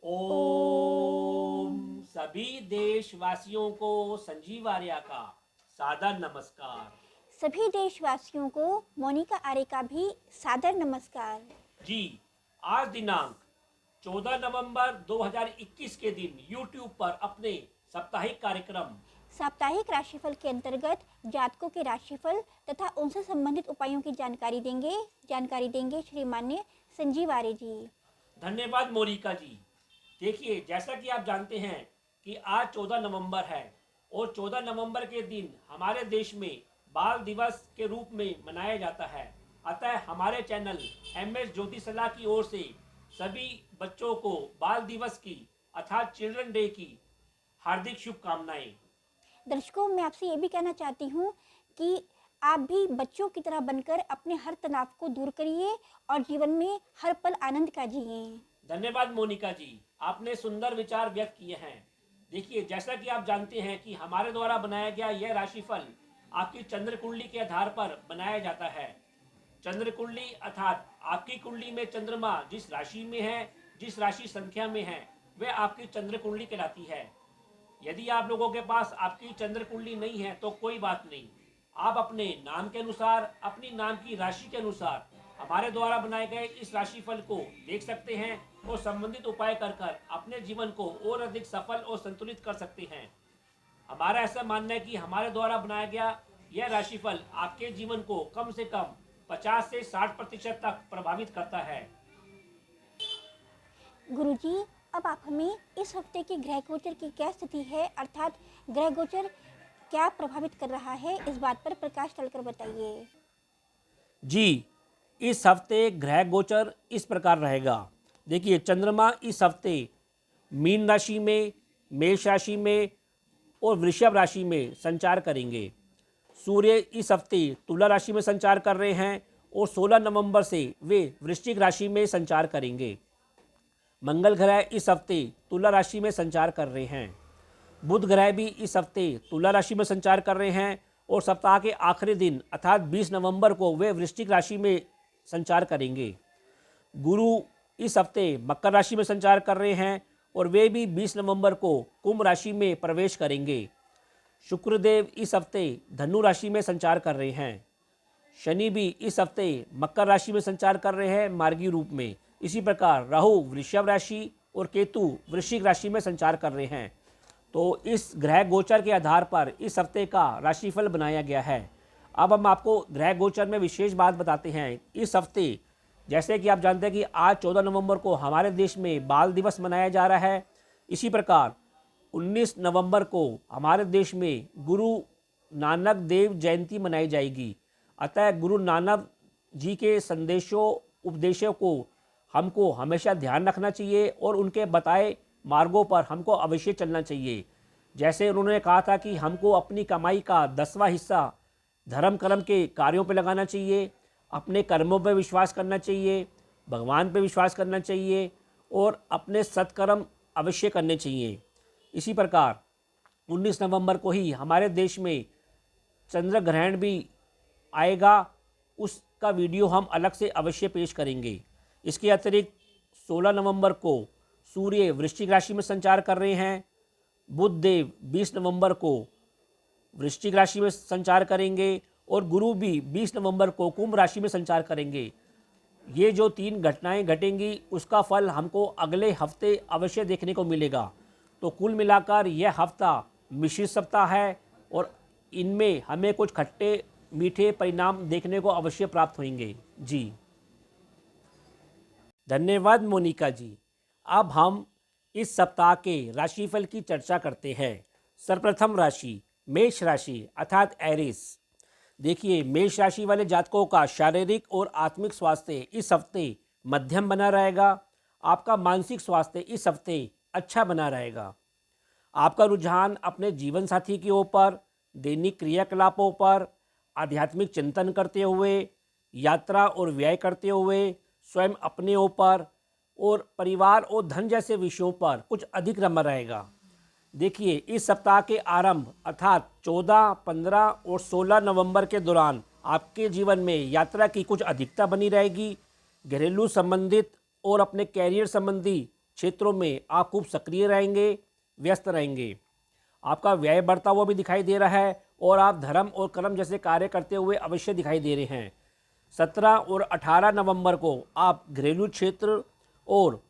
ओम। ओम सभी देशवासियों को संजीव आर्या का सादर नमस्कार। सभी देशवासियों को मोनिका आर्य का भी सादर नमस्कार। जी, आज दिनांक 14 नवंबर 2021 के दिन YouTube पर अपने साप्ताहिक कार्यक्रम साप्ताहिक राशिफल के अंतर्गत जातकों के राशिफल तथा उनसे संबंधित उपायों की जानकारी देंगे श्री मान्य संजीव आर्य जी। धन्यवाद मोनिका जी। देखिए, जैसा कि आप जानते हैं कि आज 14 नवंबर है और 14 नवंबर के दिन हमारे देश में बाल दिवस के रूप में मनाया जाता है। अतः हमारे चैनल MS ज्योति सलाह की ओर से सभी बच्चों को बाल दिवस की अर्थात चिल्ड्रन डे की हार्दिक शुभकामनाएं। दर्शकों, मैं आपसे ये भी कहना चाहती हूँ कि आप भी बच्चों की तरह बनकर अपने हर तनाव को दूर करिए और जीवन में हर पल आनंद का जिए। धन्यवाद मोनिका जी, आपने सुंदर विचार व्यक्त किए हैं। देखिए, जैसा कि आप जानते हैं कि हमारे द्वारा बनाया गया यह राशिफल आपकी चंद्र कुंडली के आधार पर बनाया जाता है। चंद्र कुंडली अर्थात आपकी कुंडली में चंद्रमा जिस राशि में है, जिस राशि संख्या में है, वह आपकी चंद्र कुंडली कहलाती है। यदि आप लोगों के पास आपकी चंद्र कुंडली नहीं है तो कोई बात नहीं, आप अपने नाम के अनुसार, अपनी नाम की राशि के अनुसार हमारे द्वारा बनाए गए इस राशिफल को देख सकते हैं और संबंधित उपाय कर अपने जीवन को और अधिक सफल और संतुलित कर सकते हैं। हमारा ऐसा मानना है कि हमारे द्वारा बनाया गया यह राशिफल आपके जीवन को कम से कम 50 से 60% तक प्रभावित करता है। गुरुजी, अब आप हमें इस हफ्ते की ग्रह गोचर की क्या स्थिति है, अर्थात ग्रह गोचर क्या प्रभावित कर रहा है, इस बात पर प्रकाश डालकर बताइए। जी, इस हफ्ते ग्रह गोचर इस प्रकार रहेगा। देखिए, चंद्रमा इस हफ्ते मीन राशि में, मेष राशि में और वृषभ राशि में संचार करेंगे। सूर्य इस हफ्ते तुला राशि में संचार कर रहे हैं और 16 नवंबर से वे वृश्चिक राशि में संचार करेंगे। मंगल ग्रह इस हफ्ते तुला राशि में संचार कर रहे हैं। बुध ग्रह भी इस हफ्ते तुला राशि में संचार कर रहे हैं और सप्ताह के आखिरी दिन अर्थात 20 नवंबर को वे वृश्चिक राशि में संचार करेंगे। गुरु इस हफ्ते मकर राशि में संचार कर रहे हैं और वे भी 20 नवंबर को कुंभ राशि में प्रवेश करेंगे। शुक्रदेव इस हफ्ते धनु राशि में संचार कर रहे हैं। शनि भी इस हफ्ते मकर राशि में संचार कर रहे हैं मार्गी रूप में। इसी प्रकार राहु वृषभ राशि और केतु वृश्चिक राशि में संचार कर रहे हैं। तो इस ग्रह गोचर के आधार पर इस हफ्ते का राशिफल बनाया गया है। अब हम आपको ग्रह गोचर में विशेष बात बताते हैं। इस हफ्ते जैसे कि आप जानते हैं कि आज 14 नवंबर को हमारे देश में बाल दिवस मनाया जा रहा है। इसी प्रकार 19 नवंबर को हमारे देश में गुरु नानक देव जयंती मनाई जाएगी। अतः गुरु नानक जी के संदेशों उपदेशों को हमको हमेशा ध्यान रखना चाहिए और उनके बताए मार्गों पर हमको अवश्य चलना चाहिए। जैसे उन्होंने कहा था कि हमको अपनी कमाई का 10वां हिस्सा धर्म कर्म के कार्यों पर लगाना चाहिए, अपने कर्मों पर विश्वास करना चाहिए, भगवान पर विश्वास करना चाहिए और अपने सत्कर्म अवश्य करने चाहिए। इसी प्रकार 19 नवंबर को ही हमारे देश में चंद्र ग्रहण भी आएगा, उसका वीडियो हम अलग से अवश्य पेश करेंगे। इसके अतिरिक्त 16 नवंबर को सूर्य वृश्चिक राशि में संचार कर रहे हैं। बुध देव 20 नवंबर को वृश्चिक राशि में संचार करेंगे और गुरु भी 20 नवंबर को कुंभ राशि में संचार करेंगे। ये जो 3 घटनाएं घटेंगी उसका फल हमको अगले हफ्ते अवश्य देखने को मिलेगा। तो कुल मिलाकर यह हफ्ता मिश्रित सप्ताह है और इनमें हमें कुछ खट्टे मीठे परिणाम देखने को अवश्य प्राप्त होंगे। जी धन्यवाद मोनिका जी। अब हम इस सप्ताह के राशिफल की चर्चा करते हैं। सर्वप्रथम राशि मेष राशि अर्थात एरिस। देखिए, मेष राशि वाले जातकों का शारीरिक और आत्मिक स्वास्थ्य इस हफ्ते मध्यम बना रहेगा। आपका मानसिक स्वास्थ्य इस हफ्ते अच्छा बना रहेगा। आपका रुझान अपने जीवन साथी के ऊपर, दैनिक क्रियाकलापों पर, आध्यात्मिक चिंतन करते हुए, यात्रा और व्यय करते हुए, स्वयं अपने ऊपर और परिवार और धन जैसे विषयों पर कुछ अधिक रमा रहेगा। देखिए, इस सप्ताह के आरंभ अर्थात 14, 15 और 16 नवंबर के दौरान आपके जीवन में यात्रा की कुछ अधिकता बनी रहेगी। घरेलू संबंधित और अपने कैरियर संबंधी क्षेत्रों में आप खूब सक्रिय रहेंगे, व्यस्त रहेंगे। आपका व्यय बढ़ता हुआ भी दिखाई दे रहा है और आप धर्म और कर्म जैसे कार्य करते हुए अवश्य दिखाई दे रहे हैं। 17 और 18 नवंबर को आप घरेलू क्षेत्र और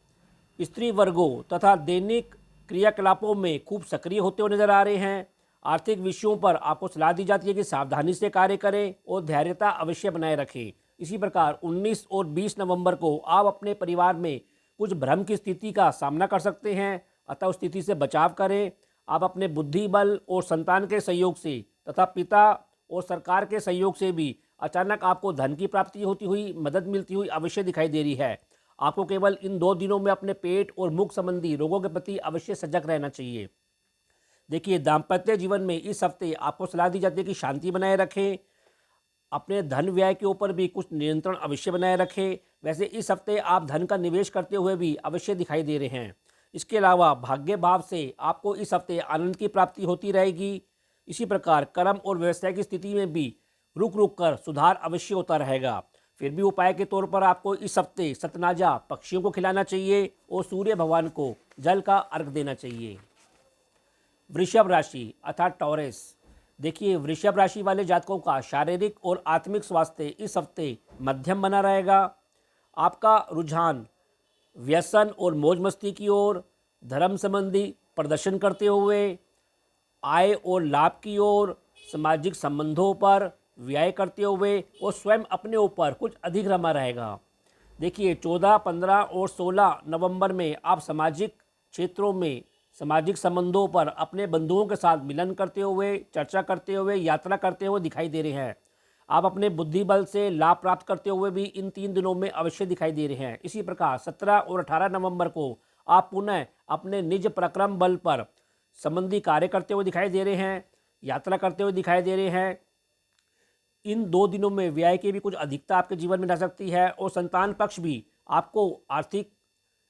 स्त्री वर्गों तथा दैनिक क्रियाकलापों में खूब सक्रिय होते हुए नजर आ रहे हैं। आर्थिक विषयों पर आपको सलाह दी जाती है कि सावधानी से कार्य करें और धैर्यता अवश्य बनाए रखें। इसी प्रकार 19 और 20 नवंबर को आप अपने परिवार में कुछ भ्रम की स्थिति का सामना कर सकते हैं, अतः उस स्थिति से बचाव करें। आप अपने बुद्धि बल और संतान के सहयोग से तथा पिता और सरकार के सहयोग से भी अचानक आपको धन की प्राप्ति होती हुई, मदद मिलती हुई अवश्य दिखाई दे रही है। आपको केवल इन 2 दिनों में अपने पेट और मुख संबंधी रोगों के प्रति अवश्य सजग रहना चाहिए। देखिए, दाम्पत्य जीवन में इस हफ्ते आपको सलाह दी जाती है कि शांति बनाए रखें। अपने धन व्यय के ऊपर भी कुछ नियंत्रण अवश्य बनाए रखें। वैसे इस हफ्ते आप धन का निवेश करते हुए भी अवश्य दिखाई दे रहे हैं। इसके अलावा भाग्य भाव से आपको इस हफ्ते आनंद की प्राप्ति होती रहेगी। इसी प्रकार कर्म और व्यवसाय की स्थिति में भी रुक रुक कर सुधार अवश्य होता रहेगा। फिर भी उपाय के तौर पर आपको इस हफ्ते सतनाजा पक्षियों को खिलाना चाहिए और सूर्य भगवान को जल का अर्घ देना चाहिए। वृषभ राशि अर्थात टॉरस। देखिए, वृषभ राशि वाले जातकों का शारीरिक और आत्मिक स्वास्थ्य इस हफ्ते मध्यम बना रहेगा। आपका रुझान व्यसन और मौज मस्ती की ओर, धर्म संबंधी प्रदर्शन करते हुए, आय और लाभ की ओर, सामाजिक संबंधों पर व्यय करते हुए और स्वयं अपने ऊपर कुछ अधिक रमा रहेगा। देखिए, 14, 15 और 16 नवंबर में आप सामाजिक क्षेत्रों में सामाजिक संबंधों पर अपने बंधुओं के साथ मिलन करते हुए, चर्चा करते हुए, यात्रा करते हुए दिखाई दे रहे हैं। आप अपने बुद्धि बल से लाभ प्राप्त करते हुए भी इन 3 दिनों में अवश्य दिखाई दे रहे हैं। इसी प्रकार 17 और 18 नवंबर को आप पुनः अपने निज पराक्रम बल पर संबंधी कार्य करते हुए दिखाई दे रहे हैं, यात्रा करते हुए दिखाई दे रहे हैं। इन 2 दिनों में व्यय की भी कुछ अधिकता आपके जीवन में रह सकती है और संतान पक्ष भी आपको आर्थिक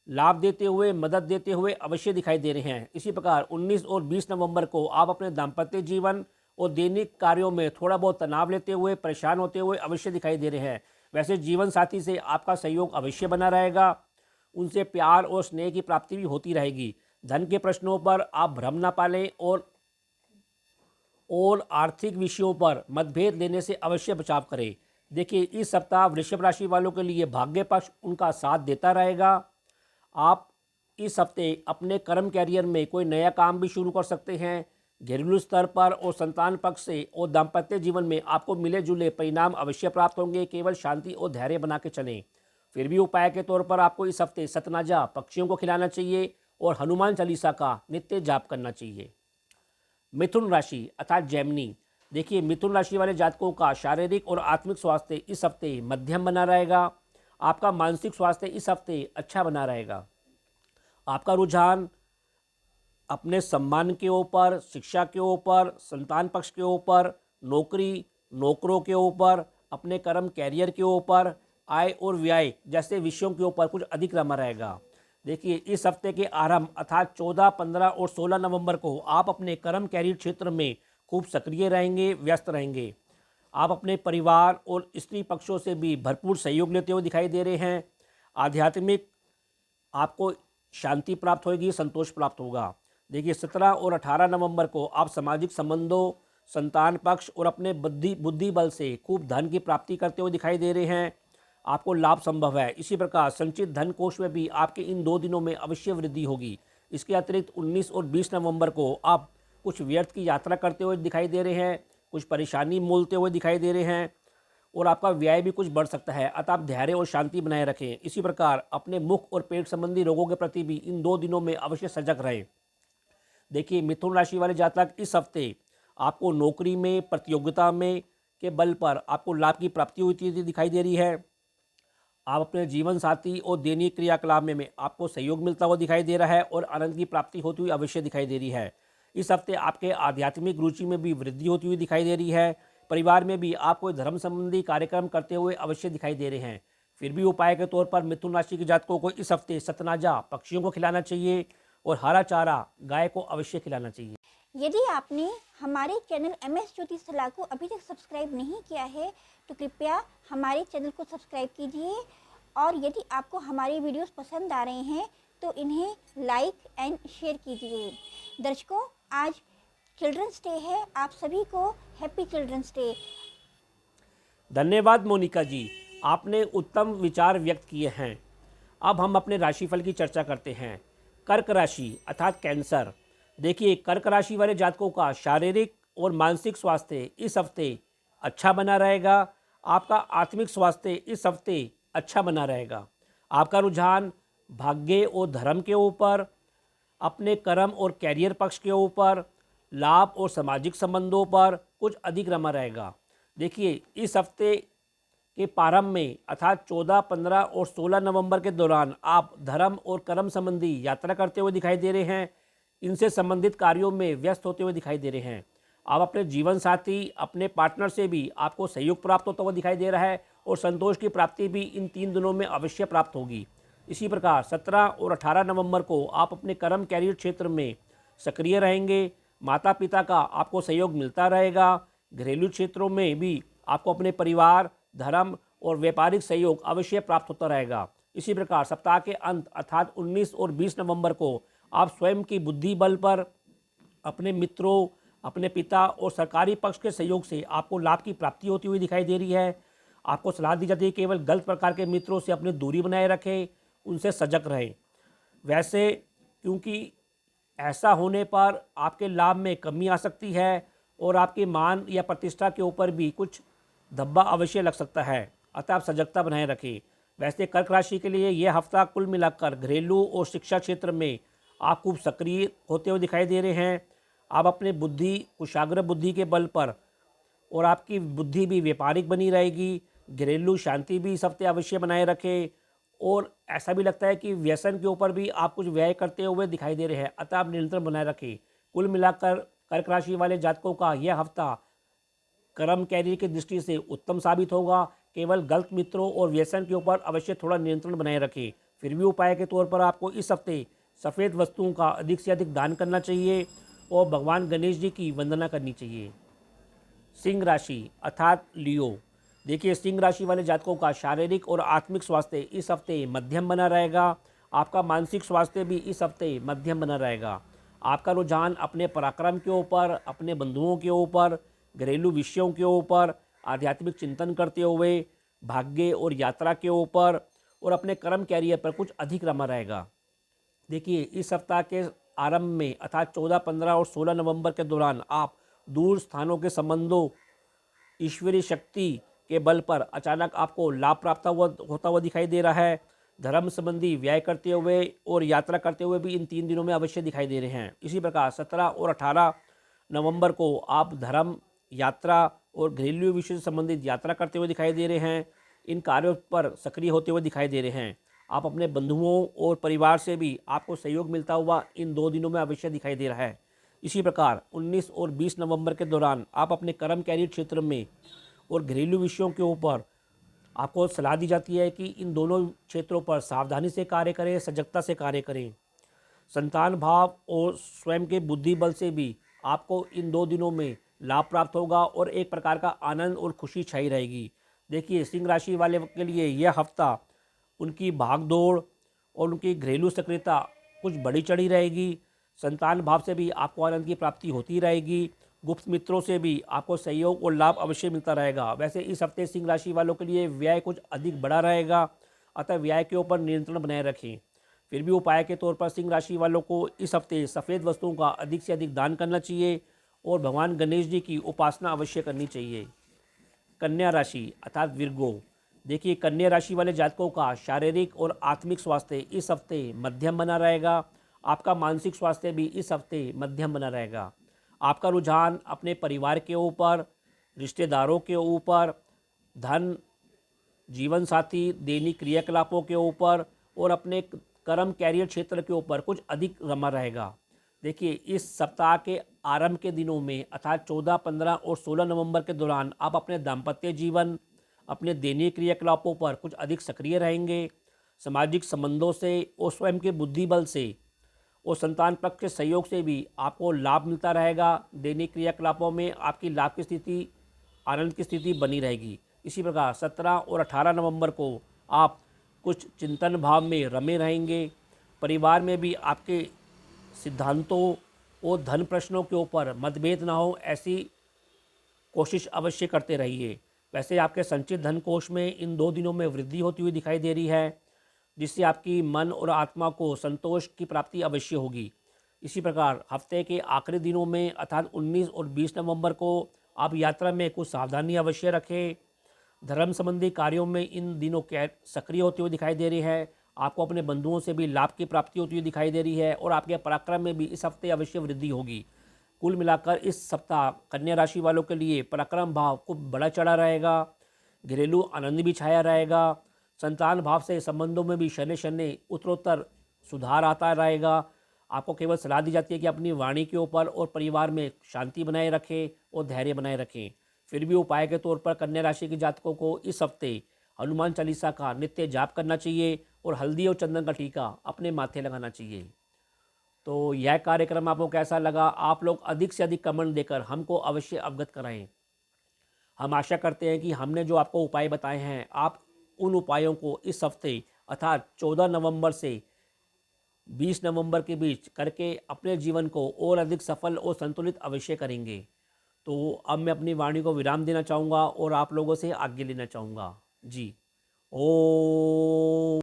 लाभ देते हुए, मदद देते हुए अवश्य दिखाई दे रहे हैं। इसी प्रकार 19 और 20 नवंबर को आप अपने दाम्पत्य जीवन और दैनिक कार्यों में थोड़ा बहुत तनाव लेते हुए, परेशान होते हुए अवश्य दिखाई दे रहे हैं। वैसे जीवन साथी से आपका सहयोग अवश्य बना रहेगा, उनसे प्यार और स्नेह की प्राप्ति भी होती रहेगी। धन के प्रश्नों पर आप भ्रम न पालें और आर्थिक विषयों पर मतभेद लेने से अवश्य बचाव करें। देखिए, इस सप्ताह वृषभ राशि वालों के लिए भाग्य पक्ष उनका साथ देता रहेगा। आप इस हफ्ते अपने कर्म कैरियर में कोई नया काम भी शुरू कर सकते हैं। घरेलू स्तर पर और संतान पक्ष से और दाम्पत्य जीवन में आपको मिले जुले परिणाम अवश्य प्राप्त होंगे। केवल शांति और धैर्य बना के चलें। फिर भी उपाय के तौर पर आपको इस हफ्ते सतनाजा पक्षियों को खिलाना चाहिए और हनुमान चालीसा का नित्य जाप करना चाहिए। मिथुन राशि अर्थात जेमिनी। देखिए, मिथुन राशि वाले जातकों का शारीरिक और आत्मिक स्वास्थ्य इस हफ्ते मध्यम बना रहेगा। आपका मानसिक स्वास्थ्य इस हफ्ते अच्छा बना रहेगा। आपका रुझान अपने सम्मान के ऊपर, शिक्षा के ऊपर, संतान पक्ष के ऊपर, नौकरी, नौकरों के ऊपर, अपने कर्म कैरियर के ऊपर, आय और व्यय जैसे विषयों के ऊपर कुछ अधिक रमा रहेगा। देखिए, इस हफ्ते के आरंभ अर्थात 14, 15 और 16 नवंबर को आप अपने कर्म कैरियर क्षेत्र में खूब सक्रिय रहेंगे, व्यस्त रहेंगे। आप अपने परिवार और स्त्री पक्षों से भी भरपूर सहयोग लेते हुए दिखाई दे रहे हैं। आध्यात्मिक आपको शांति प्राप्त होगी, संतोष प्राप्त होगा। देखिए, 17 और 18 नवंबर को आप सामाजिक संबंधों, संतान पक्ष और अपने बुद्धि बल से खूब धन की प्राप्ति करते हुए दिखाई दे रहे हैं। आपको लाभ संभव है। इसी प्रकार संचित धन कोष में भी आपके इन 2 दिनों में अवश्य वृद्धि होगी। इसके अतिरिक्त 19 और 20 नवंबर को आप कुछ व्यर्थ की यात्रा करते हुए दिखाई दे रहे हैं, कुछ परेशानी मोलते हुए दिखाई दे रहे हैं और आपका व्यय भी कुछ बढ़ सकता है, अतः आप धैर्य और शांति बनाए रखें। इसी प्रकार अपने मुख और पेट संबंधी रोगों के प्रति भी इन 2 दिनों में अवश्य सजग रहें। देखिए, मिथुन राशि वाले जातक इस हफ्ते आपको नौकरी में, प्रतियोगिता में के बल पर आपको लाभ की प्राप्ति होती दिखाई दे रही है। आप अपने जीवन साथी और दैनिक क्रियाकलाप में आपको सहयोग मिलता हुआ दिखाई दे रहा है और आनंद की प्राप्ति होती हुई अवश्य दिखाई दे रही है। इस हफ्ते आपके आध्यात्मिक रुचि में भी वृद्धि होती हुई दिखाई दे रही है। परिवार में भी आप कोई धर्म संबंधी कार्यक्रम करते हुए अवश्य दिखाई दे रहे हैं। फिर भी उपाय के तौर पर मिथुन राशि के जातकों को इस हफ्ते सतनाजा पक्षियों को खिलाना चाहिए और हरा चारा गाय को अवश्य खिलाना चाहिए। यदि आपने हमारे चैनल MS ज्योतिष सलाह को अभी तक सब्सक्राइब नहीं किया है तो कृपया हमारे चैनल को सब्सक्राइब कीजिए और यदि आपको हमारे वीडियोस पसंद आ रहे हैं तो इन्हें लाइक एंड शेयर कीजिए। दर्शकों, आज चिल्ड्रंस डे है, आप सभी को हैप्पी चिल्ड्रंस डे। धन्यवाद मोनिका जी, आपने उत्तम विचार व्यक्त किए हैं। अब हम अपने राशिफल की चर्चा करते हैं। कर्क राशि अर्थात कैंसर। देखिए, कर्क राशि वाले जातकों का शारीरिक और मानसिक स्वास्थ्य इस हफ्ते अच्छा बना रहेगा। आपका आत्मिक स्वास्थ्य इस हफ्ते अच्छा बना रहेगा। आपका रुझान भाग्य और धर्म के ऊपर, अपने कर्म और कैरियर पक्ष के ऊपर, लाभ और सामाजिक संबंधों पर कुछ अधिक रमा रहेगा। देखिए, इस हफ्ते के प्रारंभ में अर्थात 14, 15 और 16 नवंबर के दौरान आप धर्म और कर्म संबंधी यात्रा करते हुए दिखाई दे रहे हैं। इनसे संबंधित कार्यों में व्यस्त होते हुए दिखाई दे रहे हैं। आप अपने जीवन साथी, अपने पार्टनर से भी आपको सहयोग प्राप्त होता हुआ दिखाई दे रहा है और संतोष की प्राप्ति भी इन 3 दिनों में अवश्य प्राप्त होगी। इसी प्रकार 17 और 18 नवंबर को आप अपने कर्म कैरियर क्षेत्र में सक्रिय रहेंगे। माता पिता का आपको सहयोग मिलता रहेगा। घरेलू क्षेत्रों में भी आपको अपने परिवार, धर्म और व्यापारिक सहयोग अवश्य प्राप्त होता रहेगा। इसी प्रकार सप्ताह के अंत अर्थात 19 और 20 नवंबर को आप स्वयं की बुद्धि बल पर, अपने मित्रों, अपने पिता और सरकारी पक्ष के सहयोग से आपको लाभ की प्राप्ति होती हुई दिखाई दे रही है। आपको सलाह दी जाती है केवल गलत प्रकार के मित्रों से अपनी दूरी बनाए रखें, उनसे सजग रहें। वैसे क्योंकि ऐसा होने पर आपके लाभ में कमी आ सकती है और आपके मान या प्रतिष्ठा के ऊपर भी कुछ धब्बा अवश्य लग सकता है, अतः आप सजगता बनाए रखें। वैसे कर्क राशि के लिए यह हफ्ता कुल मिलाकर घरेलू और शिक्षा क्षेत्र में आप खूब सक्रिय होते हुए दिखाई दे रहे हैं। आप अपने बुद्धि, कुशाग्र बुद्धि के बल पर और आपकी बुद्धि भी व्यापारिक बनी रहेगी। घरेलू शांति भी इस हफ्ते अवश्य बनाए रखें और ऐसा भी लगता है कि व्यसन के ऊपर भी आप कुछ व्यय करते हुए दिखाई दे रहे हैं, अतः आप नियंत्रण बनाए रखें। कुल मिलाकर कर्क राशि वाले जातकों का यह हफ्ता कर्म कैरियर की दृष्टि से उत्तम साबित होगा। केवल गलत मित्रों और व्यसन के ऊपर अवश्य थोड़ा नियंत्रण बनाए रखें। फिर भी उपाय के तौर पर आपको इस हफ्ते सफ़ेद वस्तुओं का अधिक से अधिक दान करना चाहिए और भगवान गणेश जी की वंदना करनी चाहिए। सिंह राशि अर्थात लियो। देखिए, सिंह राशि वाले जातकों का शारीरिक और आत्मिक स्वास्थ्य इस हफ्ते मध्यम बना रहेगा। आपका मानसिक स्वास्थ्य भी इस हफ्ते मध्यम बना रहेगा। आपका रुझान अपने पराक्रम के ऊपर, अपने बंधुओं के ऊपर, घरेलू विषयों के ऊपर आध्यात्मिक चिंतन करते हुए, भाग्य और यात्रा के ऊपर और अपने कर्म कैरियर पर कुछ अधिक रमा रहेगा। देखिए, इस सप्ताह के आरंभ में अर्थात 14, 15 और 16 नवंबर के दौरान आप दूर स्थानों के संबंधों, ईश्वरीय शक्ति के बल पर अचानक आपको लाभ प्राप्त होता हुआ दिखाई दे रहा है। धर्म संबंधी व्यय करते हुए और यात्रा करते हुए भी इन 3 दिनों में अवश्य दिखाई दे रहे हैं। इसी प्रकार 17 और 18 नवंबर को आप धर्म, यात्रा और घरेलू विषय से संबंधित यात्रा करते हुए दिखाई दे रहे हैं। इन कार्यों पर सक्रिय होते हुए दिखाई दे रहे हैं। आप अपने बंधुओं और परिवार से भी आपको सहयोग मिलता हुआ इन 2 दिनों में अवश्य दिखाई दे रहा है। इसी प्रकार 19 और 20 नवंबर के दौरान आप अपने कर्म कैरियर क्षेत्र में और घरेलू विषयों के ऊपर आपको सलाह दी जाती है कि इन दोनों क्षेत्रों पर सावधानी से कार्य करें, सजगता से कार्य करें। संतान भाव और स्वयं के बुद्धि बल से भी आपको इन 2 दिनों में लाभ प्राप्त होगा और एक प्रकार का आनंद और खुशी छाई रहेगी। देखिए, सिंह राशि वाले के लिए यह हफ्ता उनकी भागदौड़ और उनकी घरेलू सक्रियता कुछ बढ़ी चढ़ी रहेगी। संतान भाव से भी आपको आनंद की प्राप्ति होती रहेगी। गुप्त मित्रों से भी आपको सहयोग और लाभ अवश्य मिलता रहेगा। वैसे इस हफ्ते सिंह राशि वालों के लिए व्यय कुछ अधिक बड़ा रहेगा, अतः व्यय के ऊपर नियंत्रण बनाए रखें। फिर भी उपाय के तौर पर सिंह राशि वालों को इस हफ्ते सफ़ेद वस्तुओं का अधिक से अधिक दान करना चाहिए और भगवान गणेश जी की उपासना अवश्य करनी चाहिए। कन्या राशि अर्थात विर्गो। देखिए, कन्या राशि वाले जातकों का शारीरिक और आत्मिक स्वास्थ्य इस हफ्ते मध्यम बना रहेगा। आपका मानसिक स्वास्थ्य भी इस हफ्ते मध्यम बना रहेगा। आपका रुझान अपने परिवार के ऊपर, रिश्तेदारों के ऊपर, धन, जीवन साथी, दैनिक क्रियाकलापों के ऊपर और अपने कर्म कैरियर क्षेत्र के ऊपर कुछ अधिक रमा रहेगा। देखिए, इस सप्ताह के आरंभ के दिनों में अर्थात 14, 15 और 16 नवंबर के दौरान आप अपने दाम्पत्य जीवन, अपने दैनिक क्रियाकलापों पर कुछ अधिक सक्रिय रहेंगे। सामाजिक संबंधों से और स्वयं के बुद्धि बल से और संतान पक्ष के सहयोग से भी आपको लाभ मिलता रहेगा। दैनिक क्रियाकलापों में आपकी लाभ की स्थिति, आनंद की स्थिति बनी रहेगी। इसी प्रकार 17 और 18 नवंबर को आप कुछ चिंतन भाव में रमे रहेंगे परिवार में भी आपके सिद्धांतों और धन प्रश्नों के ऊपर मतभेद ना हो, ऐसी कोशिश अवश्य करते रहिए। वैसे आपके संचित धन कोष में इन 2 दिनों में वृद्धि होती हुई दिखाई दे रही है, जिससे आपकी मन और आत्मा को संतोष की प्राप्ति अवश्य होगी। इसी प्रकार हफ्ते के आखिरी दिनों में अर्थात 19 और 20 नवंबर को आप यात्रा में कुछ सावधानी अवश्य रखें। धर्म संबंधी कार्यों में इन दिनों सक्रिय होते हुए दिखाई दे रही है। आपको अपने बंधुओं से भी लाभ की प्राप्ति होती हुई दिखाई दे रही है और आपके पराक्रम में भी इस हफ्ते अवश्य वृद्धि होगी। कुल मिलाकर इस सप्ताह कन्या राशि वालों के लिए पराक्रम भाव खूब बड़ा चढ़ा रहेगा, घरेलू आनंद भी छाया रहेगा। संतान भाव से संबंधों में भी शनि शनि उत्तरोत्तर सुधार आता रहेगा। आपको केवल सलाह दी जाती है कि अपनी वाणी के ऊपर और परिवार में शांति बनाए रखें और धैर्य बनाए रखें। फिर भी उपाय के तौर पर कन्या राशि के जातकों को इस हफ्ते हनुमान चालीसा का नित्य जाप करना चाहिए और हल्दी और चंदन का टीका अपने माथे लगाना चाहिए। तो यह कार्यक्रम आपको कैसा लगा? आप लोग अधिक से अधिक कमेंट देकर हमको अवश्य अवगत कराएं। हम आशा करते हैं कि हमने जो आपको उपाय बताए हैं, आप उन उपायों को इस हफ्ते अर्थात 14 नवंबर से 20 नवंबर के बीच करके अपने जीवन को और अधिक सफल और संतुलित अवश्य करेंगे। तो अब मैं अपनी वाणी को विराम देना चाहूँगा और आप लोगों से आज्ञा लेना चाहूँगा। जी, ओम।